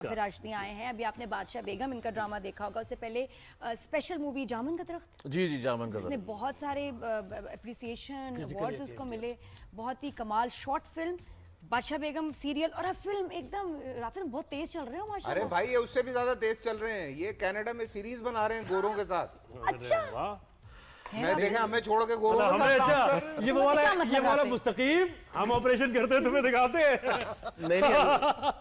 फिर राशनी आए हैं। अभी आपने बादशाह बेगम इनका ड्रामा देखा होगा, उससे पहले स्पेशल मूवी जामुन का दरख्त, जी जामुन का जिसने दरख्त, बहुत सारे अप्रिसिएशन अवार्ड्स उसको मिले। बहुत ही कमाल शॉर्ट फिल्म बादशाह बेगम सीरियल, और अब फिल्म एकदम राफिल बहुत तेज चल रहे हो माशाल्लाह। अरे भाई ये उससे भी ज्यादा तेज चल रहे हैं, ये कनाडा में सीरीज बना रहे हैं गोरों के साथ। अच्छा मैं देखा हमें छोड़ के गोरों के हमें साथ काम कर रहे अच्छा ये वाला मुस्तकीम हम ऑपरेशन करते हैं तुम्हें दिखाते हैं। नहीं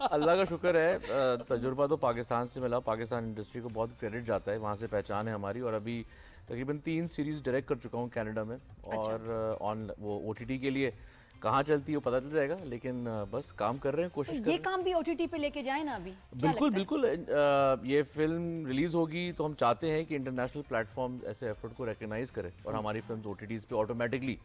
अल्लाह का शुक्र है, तजुर्बा तो पाकिस्तान से मिला। पाकिस्तान इंडस्ट्री को बहुत क्रेडिट जाता है, वहाँ से पहचान है हमारी। और अभी तकरीबन 3 सीरीज डायरेक्ट कर चुका हूँ कनाडा में। और ऑन वो OTT के लिए कहाँ चलती है वो पता चल जाएगा, लेकिन बस काम कर रहे हैं, कोशिश कर रहे ये हैं। काम भी OTT पे लेके जाए ना अभी। बिल्कुल बिल्कुल। ये फिल्म रिलीज होगी तो हम चाहते हैं कि इंटरनेशनल प्लेटफॉर्म ऐसे एफर्ट को रिकग्नाइज करे और हमारी फिल्म OTTs पे ऑटोमेटिकली।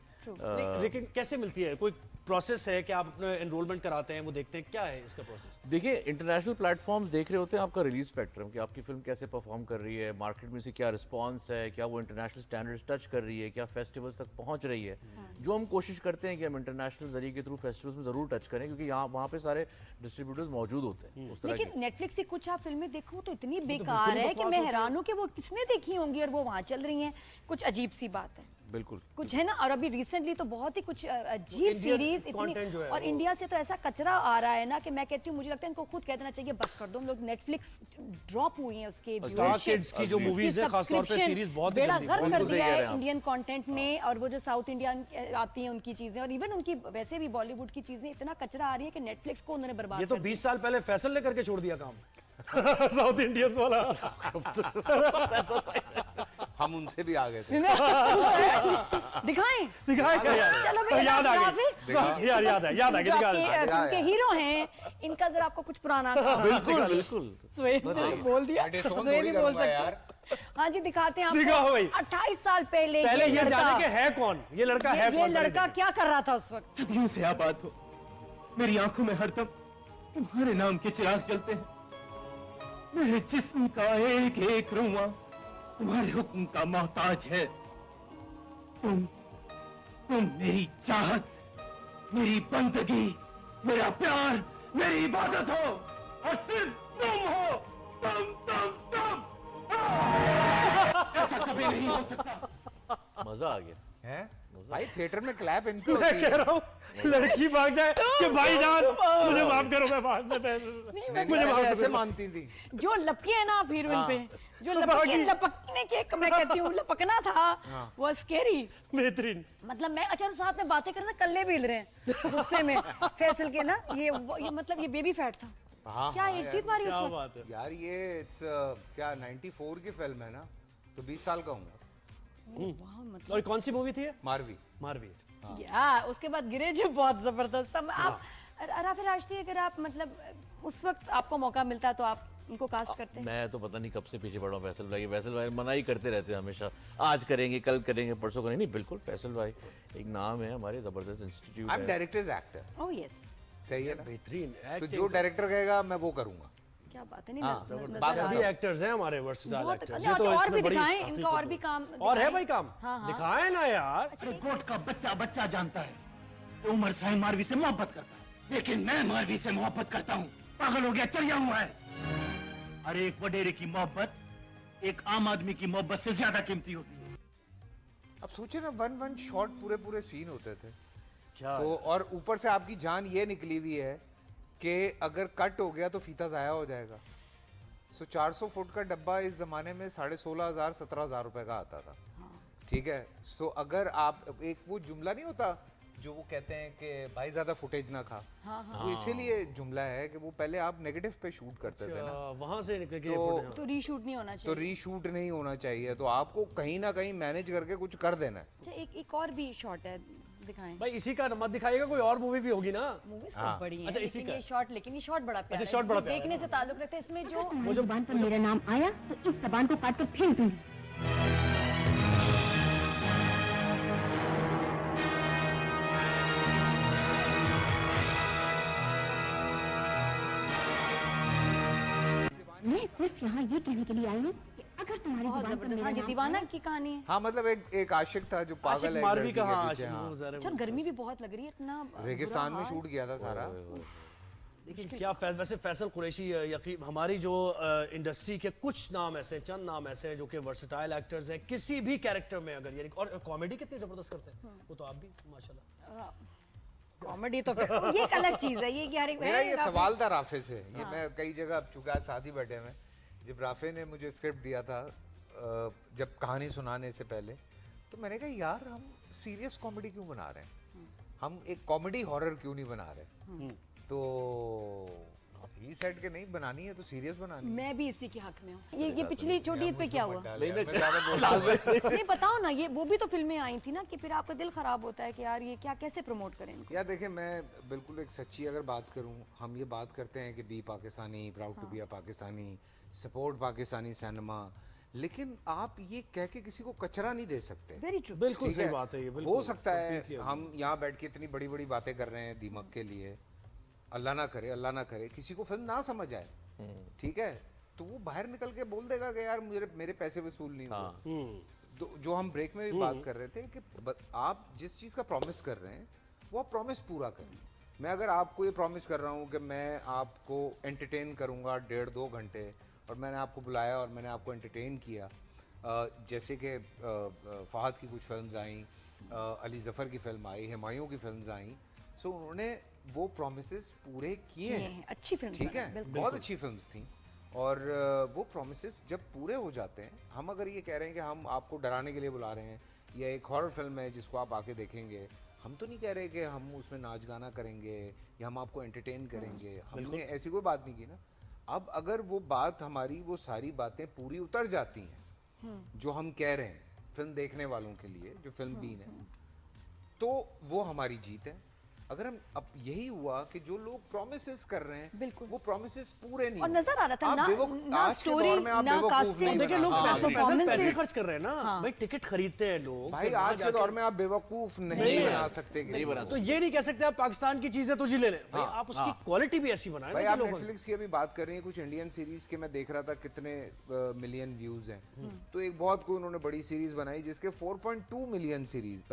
लेकिन कैसे मिलती है? कोई प्रोसेस है कि आप अपना एनरोलमेंट कराते हैं, वो देखते हैं, क्या है इसका प्रोसेस? देखिए, इंटरनेशनल प्लेटफॉर्म्स देख रहे होते हैं आपका रिलीज स्पेक्ट्रम, कि आपकी फिल्म कैसे परफॉर्म कर रही है, मार्केट में से क्या रिस्पांस है, क्या वो इंटरनेशनल स्टैंडर्ड्स टच कर रही है, क्या फेस्टिवल्स तक पहुंच रही है। जो हम कोशिश करते हैं कि हम इंटरनेशनल जरिए के थ्रू फेस्टिवल्स में जरूर टच करें, क्योंकि यहाँ वहाँ पे सारे डिस्ट्रीब्यूटर्स मौजूद होते हैं उस तरह लेकिन के। नेटफ्लिक्स की कुछ आप फिल्में देखो तो इतनी बेकार है कि मैं हैरान हूँ कि वो किसने देखी होंगी और वो वहाँ चल रही हैं। कुछ अजीब सी बात है, बिल्कुल कुछ है ना। और अभी रिसेंटली तो बहुत ही कुछ अजीब Indian सीरीज content इतनी, जो है और वो- इंडिया से तो ऐसा कचरा आ रहा है ना कि मैं कहती हूँ, मुझे लगता है इनको खुद कह देना चाहिए बस कर दो। हम लोग नेटफ्लिक्स ड्रॉप हुई है उसके स्टार viewership, किड्स की जो उसकी मूवीज है खासतौर पे subscription सीरीज बहुत बेड़ा गंदी, गर्क कर बिल्कुल सही दिया कह रहे है हैं आप। इंडियन कंटेंट ने। और वो जो साउथ इंडियन आती हैं उनकी चीजें, और इवन उनकी वैसे भी बॉलीवुड की चीजें, इतना कचरा आ रही है कि नेटफ्लिक्स को उन्होंने बर्बाद ये तो कर 20 साल पहले फैसल ने करके छोड़ दिया काम। साउथ इंडियंस वाला। हम उनसे भी आ गए थे। दिखाएं दिखाए क्या यार? चलो भैया, याद आ राफी, गई यार, याद है जो दिखा आपके दे। फिल्म के हीरो हैं, इनका जरा आपको कुछ पुराना काम बिल्कुल बिल्कुल। सुहेब ने तो बोल दिया, डिसोन सुहेब थोड़ी नहीं बोल करूंगा सकते। यार। हाँ जी, दिखाते हैं दिखाओ भाई। 28 साल पहले पहले ये लड़का- जाने के है कौन, ये लड़का है ये कौन? लड़का क्या कर रहा था उस वक्त। सदियों से आबाद हो, मेरी आंखों में हरदम तुम्हारे नाम के चिराग जलते हैं। मेरे जिस्म का एक एक रुआ तुम्हारे हुक्म का मोहताज है। तुम मेरी चाहत, मेरी बंदगी, मेरा प्यार, मेरी इबादत हो, और सिर्फ तुम हो। तुम ऐसा कभी नहीं हो सकता। मजा आ गया हैं? भाई थिएटर में क्लैप इन पे मैं होती कह है। रहा हूँ लड़की भाग जाए कि भाईजान मुझे माफ करो, मैं बाद में नहीं, मुझे माफ ऐसे करो। मानती थी। जो लपके है ना आप हीरोइन पे, जो तो लपकने के मैं कहती हूँ लपकना था, वो स्केरी। बेहतरीन। मतलब मैं अच्छा साथ में बातें कर रहे, कल्ले भी हिल रहे हैं गुस्से में फैसल के ना। ये मतलब ये बेबी फैट था। हाँ, क्या हाँ, एज यार। थी तुम्हारी क्या उस वक्त? बात है। यार ये क्या 94 की फिल्म है ना, तो 20 साल का हूँ। वाह, मतलब और कौन सी मूवी थी ये? मारवी। मारवी। यार उसके बाद गिरे जो बहुत जबरदस्त था। आप राफी राशदी, अगर आप मतलब उस वक्त आपको मौका मिलता तो आप उनको कास्ट करते हैं? मैं तो पता नहीं कब से पीछे पड़ा हूँ फैसल भाई। फैसल भाई मना ही करते रहते हैं हमेशा, आज करेंगे, कल करेंगे, परसों करेंगे। नहीं, बिल्कुल फैसल भाई एक नाम है हमारे, जबरदस्त इंस्टीट्यूट आई एम है। Directors actor. ओह यस, सही है ना? बेहतरीन तो जो डायरेक्टर कहेगा मैं वो करूंगा। क्या बात है। नहीं हाँ, नजर बात आ बताओ। सभी एक्टर्स हैं हमारे वर्सेटाइल बहुत- एक्टर्स। अच्छा, और भी दिखाएं, इनका और भी काम और है दिखाएं। भाई काम? हाँ, हाँ। दिखाएं ना यार। कोर्ट का बच्चा बच्चा जानता है कि उमर साहिब मारवी से मोहब्बत करता है, लेकिन मैं मारवी से मोहब्बत करता हूँ। पागल हो गया, चलिया हुआ है। अरे एक वडेरे की मोहब्बत एक आम आदमी की मोहब्बत से ज्यादा कीमती होती है। अब सोचिए ना, वन शॉट पूरे सीन होते थे क्या तो, और ऊपर से आपकी जान ये निकली हुई है कि अगर कट हो गया तो फीता जाया हो जाएगा। सो 400 फुट का डब्बा इस जमाने में 16,500 17,000 रुपए का आता था। ठीक है। सो अगर आप एक वो जुमला नहीं होता जो वो कहते हैं कि भाई ज्यादा फुटेज ना खा, वो इसीलिए जुमला है कि वो पहले आप नेगेटिव पे शूट करते थे ना, वहां से निकल के तो तो रीशूट नहीं होना तो चाहिए। रीशूट नहीं होना चाहिए। तो आपको कहीं ना कहीं मैनेज करके कुछ कर देना है। अच्छा, एक और भी शॉट है, दिखाएं। भाई इसी का मत दिखाइएगा, कोई और मूवी भी होगी ना। मूवीज तो बड़ी हैं, अच्छा, इसी लेकिन का। ये शॉट बड़ा प्यारा अच्छा, शॉट बड़ा है। प्यारा देखने से ताल्लुक रखते हैं इसमें जो तुम्हारी जुबान पर मेरा नाम आया तो इस जबान को काट कर फेंक दूंगी। मैं सिर्फ यहाँ ये कहने के लिए आई हूँ कि अगर तुम्हारी बहुत जुबान पर जबरदस्त। मेरा हाँ जी, नाम दीवाना की कहानी है। हाँ, मतलब एक आशिक था जो पागल आशिक है एक मारवी लड़की का, के हाँ, पीछे। आशिक हाँ। वो ज़रा अच्छा, गर्मी भी बहुत लग रही है, इतना रेगिस्तान बुरा में हाल। शूट किया था सारा। लेकिन क्या वैसे फैसल कुरैशी यकीन हमारी जो इंडस्ट्री के कुछ नाम ऐसे चंद नाम ऐसे हैं जो कि वर्सेटाइल एक्टर्स हैं किसी भी कैरेक्टर में अगर यानी और कॉमेडी कितनी जबरदस्त करते हैं वो तो आप भी माशाल्लाह। कॉमेडी तो फिर ये एक अलग चीज है, ये कि हर एक मेरा ये सवाल था राफे से, ये मैं कई जगह अब चूंकि आज साथ ही बैठे हैं, जब राफे ने मुझे स्क्रिप्ट दिया था जब कहानी सुनाने से पहले, तो मैंने कहा यार हम सीरियस कॉमेडी क्यों बना रहे हैं, हम एक कॉमेडी हॉरर क्यों नहीं बना रहे, तो ही सेड के नहीं बनानी है तो सीरियस बनानी है। मैं भी इसी के हक में हूँ। ये पिछली छोटी ईद पे क्या हुआ? नहीं नहीं बताओ ना, ये वो भी तो फिल्में आई थी ना कि फिर आपका दिल खराब होता है कि यार ये क्या कैसे प्रमोट करें इनको। यार देखिए, मैं बिल्कुल एक सच्ची अगर बात करूं, हम ये बात करते हैं कि be Pakistani, proud to be a Pakistani, support Pakistani cinema, लेकिन आप ये कह के किसी को कचरा नहीं दे सकते। Very true. बिल्कुल ठीक सही बात है ये, बिल्कुल हो सकता है completely हम यहाँ बैठ के इतनी बड़ी बड़ी बातें कर रहे हैं दीमक के लिए, अल्लाह ना करे किसी को फिल्म ना समझ आए, ठीक है, तो वो बाहर निकल के बोल देगा कि यार मेरे पैसे वसूल नहीं हुए। तो जो हम ब्रेक में भी बात कर रहे थे कि आप जिस चीज़ का प्रॉमिस कर रहे हैं वो आप प्रॉमिस पूरा करें। मैं अगर आपको ये प्रॉमिस कर रहा हूँ कि मैं आपको एंटरटेन करूँगा 1.5-2 घंटे, और मैंने आपको बुलाया और मैंने आपको एंटरटेन किया, जैसे कि फ़हद की कुछ फिल्म्स आई, अली ज़फ़र की फिल्म आई, हुमायूं की फिल्म्स आई, सो उन्होंने वो प्रॉमिसेस पूरे किए हैं। अच्छी फिल्म ठीक है, बहुत अच्छी फिल्म्स थी, और वो प्रॉमिसेस जब पूरे हो जाते हैं, हम अगर ये कह रहे हैं कि हम आपको डराने के लिए बुला रहे हैं या एक हॉरर फिल्म है जिसको आप आके देखेंगे, हम तो नहीं कह रहे कि हम उसमें नाच गाना करेंगे या हम आपको एंटरटेन करेंगे, हमने ऐसी कोई बात नहीं की ना। अब अगर वो बात हमारी वो सारी बातें पूरी उतर जाती हैं जो हम कह रहे हैं फिल्म देखने वालों के लिए, जो फिल्म बीन है, तो वो हमारी जीत है। अगर हम अब यही हुआ कि जो लोग प्रॉमिसेस कर रहे हैं बिल्कुल। वो प्रॉमिसेस पूरे नहीं और हुए। नजर आ रहा था आप ना बेवकूफ- आज के स्टोरी दौर में आप ना बेवकूफ कास्टिंग। नहीं देखिए लोग बना- पैसे performances- खर्च कर रहे हैं ना भाई, टिकट खरीदते हैं लोग, भाई तो वहाँ आज के जाके- दौर में आप बेवकूफ नहीं बना सकते किसी को। तो ये नहीं कह सकते आप पाकिस्तान की चीजें तो जी ले लें भाई, आप उसकी क्वालिटी भी ऐसी बनाएं भाई ना आप कि लोगों नेटफ्लिक्स की अभी बात कर रहे हैं, कुछ इंडियन सीरीज के मैं देख रहा था कितने मिलियन व्यूज हैं, तो एक बहुत कोई उन्होंने बड़ी सीरीज बनाई जिसके 4.2 मिलियन सीरीज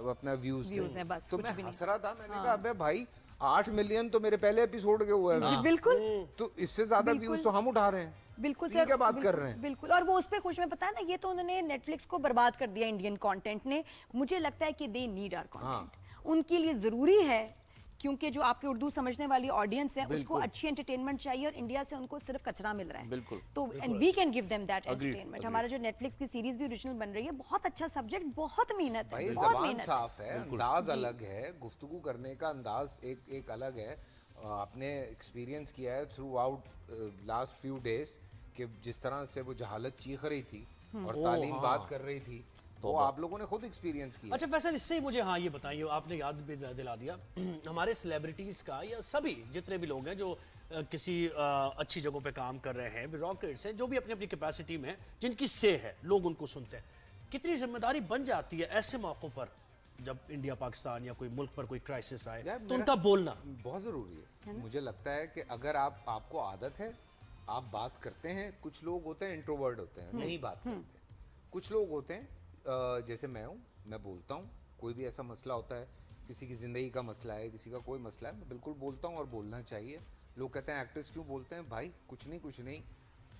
अपना व्यूज हैं बस, तो कुछ मैं भी नहीं। हंस रहा था, मैंने कहा अबे भाई 8 मिलियन तो मेरे पहले एपिसोड के हुए हैं, बिल्कुल तो इससे ज्यादा व्यूज तो हम उठा रहे हैं। बिल्कुल ये क्या बात कर रहे हैं? बिल्कुल। और वो उस पे खुश, में पता है ना, ये तो उन्होंने नेटफ्लिक्स को बर्बाद कर दिया इंडियन कंटेंट ने। मुझे लगता है कि दे नीड आवर कंटेंट, उनके लिए जरूरी है, क्योंकि जो आपके उर्दू समझने वाली ऑडियंस है उसको अच्छी एंटरटेनमेंट चाहिए, और इंडिया से उनको सिर्फ कचरा मिल रहा है। बिल्कुल। तो and we can give them that entertainment. हमारा जो नेटफ्लिक्स की सीरीज भी ओरिजिनल बन रही है, बहुत अच्छा सब्जेक्ट, बहुत मेहनत है, भाई बहुत जबान मेहनत। साफ है, अंदाज अलग है, गुफ्तगू करने का अंदाज एक अलग है। आपने एक्सपीरियंस किया है through out last few days कि जिस तरह से वो जहालत चीख रही थी और तालीम बात कर रही थी, वो आप लोगों ने खुद एक्सपीरियंस किया। अच्छा फैसल, इससे ही मुझे हाँ ये बताइए, आपने याद भी दिला दिया हमारे सेलिब्रिटीज़ का, या सभी जितने भी लोग हैं जो किसी अच्छी जगहों पे काम कर रहे हैं, ब्यूरोक्रेट्स हैं, जो भी अपनी अपनी कैपेसिटी में जिनकी से है, लोग उनको सुनते हैं, कितनी जिम्मेदारी बन जाती है ऐसे मौक़ों पर जब इंडिया पाकिस्तान या कोई मुल्क पर कोई क्राइसिस आए, यार, तो उनका बोलना बहुत ज़रूरी है। मुझे लगता है कि अगर आपको आदत है, आप बात करते हैं, कुछ लोग होते हैं इंट्रोवर्ट होते हैं, नहीं बात करते, कुछ लोग होते हैं जैसे मैं हूँ, मैं बोलता हूँ, कोई भी ऐसा मसला होता है, किसी की ज़िंदगी का मसला है, किसी का कोई मसला है, मैं बिल्कुल बोलता हूँ और बोलना चाहिए। लोग कहते हैं एक्टर्स क्यों बोलते हैं, भाई कुछ नहीं,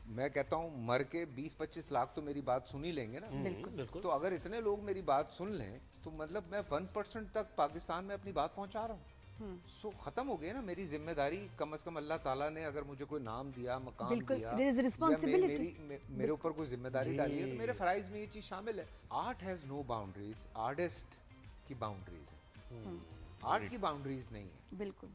मैं कहता हूँ मर के 20-25 लाख तो मेरी बात सुन ही लेंगे ना। बिल्कुल। तो अगर इतने लोग मेरी बात सुन लें तो मतलब मैं 1% तक पाकिस्तान में अपनी बात पहुंचा रहा हूँ। सो खत्म हो गया ना मेरी जिम्मेदारी। कम से कम अल्लाह ताला ने अगर मुझे कोई नाम दिया, मकाम बिल्कुल, दिया, there is या responsibility. मेरे ऊपर कोई जिम्मेदारी डाली है, तो मेरे फराइज में ये चीज शामिल है। Art has no boundaries, artist की बाउंड्रीज है, आर्ट की बाउंड्रीज नहीं है। बिल्कुल।